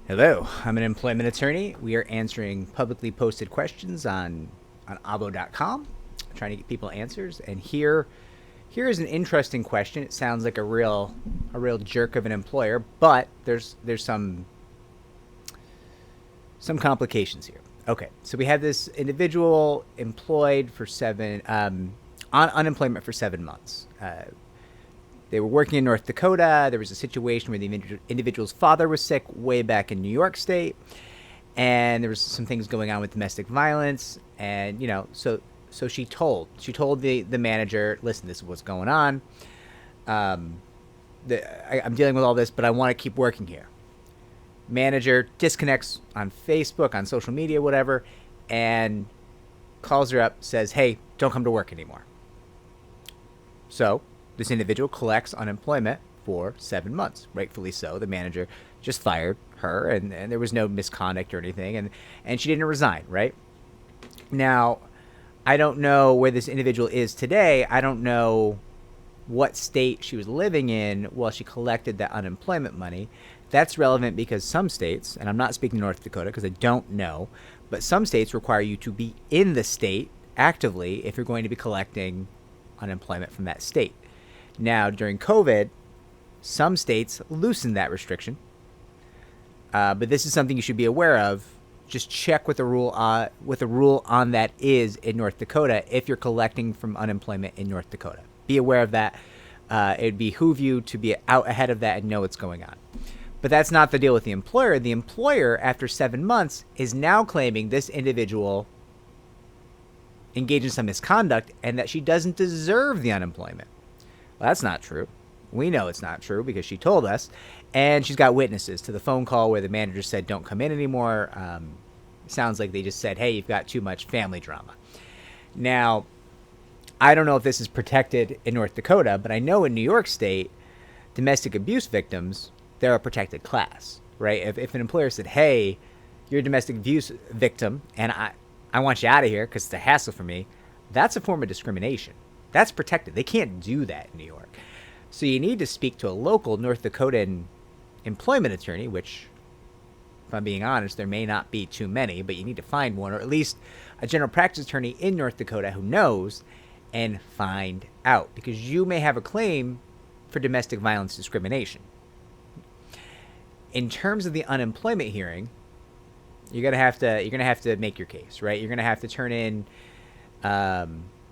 Hello, I'm an employment attorney. We are answering publicly posted questions on abo.com, trying to get people answers. And here is an interesting question. It sounds like a real jerk of an employer, but there's some complications here. Okay, so we have this individual employed for on unemployment for 7 months. They were working in North Dakota. There was a situation where the individual's father was sick way back in New York State, and there was some things going on with domestic violence. And so she told the manager, listen, this is what's going on. Um, I'm dealing with all this, but I want to keep working here. Manager disconnects on Facebook, on social media, whatever, and calls her up, says, hey, don't come to work anymore. So this individual collects unemployment for 7 months. Rightfully so. The manager just fired her, and there was no misconduct or anything, and she didn't resign, right? Now, I don't know where this individual is today. I don't know what state she was living in while she collected that unemployment money. That's relevant because some states, and I'm not speaking North Dakota because I don't know, but some states require you to be in the state actively if you're going to be collecting unemployment from that state. Now, during COVID, some states loosened that restriction, but this is something you should be aware of. Just check what the rule on that is in North Dakota if you're collecting from unemployment in North Dakota. Be aware of that. It'd behoove you to be out ahead of that and know what's going on. But that's not the deal with the employer. The employer, after 7 months, is now claiming this individual engaged in some misconduct and that she doesn't deserve the unemployment. Well, that's not true. We know it's not true because she told us, and she's got witnesses to the phone call where the manager said, don't come in anymore. Sounds like they just said, hey, you've got too much family drama. Now, I don't know if this is protected in North Dakota, but I know in New York State, domestic abuse victims, they're a protected class, right? If an employer said, hey, you're a domestic abuse victim, and I want you out of here because it's a hassle for me, that's a form of discrimination. That's protected. They can't do that in New York. So you need to speak to a local North Dakotan employment attorney, which, if I'm being honest, there may not be too many, but you need to find one, or at least a general practice attorney in North Dakota who knows, and find out, because you may have a claim for domestic violence discrimination. In terms of the unemployment hearing, you're gonna have to make your case, right? You're gonna have to turn in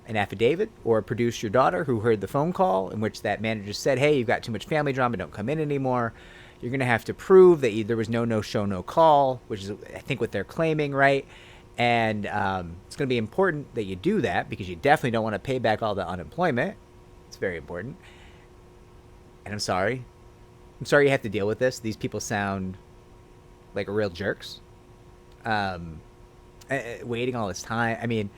an affidavit or produce your daughter who heard the phone call in which that manager said, hey, you've got too much family drama, don't come in anymore. You're going to have to prove that there was no show, no call, which is, I think, what they're claiming, right? And it's going to be important that you do that because you definitely don't want to pay back all the unemployment. It's very important. And I'm sorry you have to deal with this. These people sound like real jerks. Waiting all this time. I mean,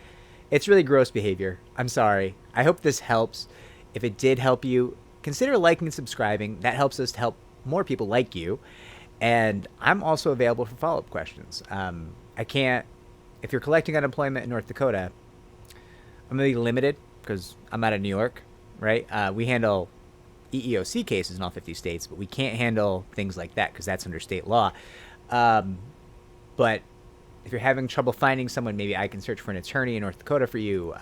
it's really gross behavior. I'm sorry. I hope this helps. If it did help you, consider liking and subscribing. That helps us to help more people like you. And I'm also available for follow-up questions. I can't, if you're collecting unemployment in North Dakota, I'm going to be limited because I'm out of New York, right? We handle EEOC cases in all 50 states, but we can't handle things like that because that's under state law. But if you're having trouble finding someone, maybe I can search for an attorney in North Dakota for you.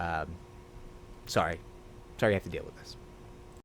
Sorry you have to deal with this.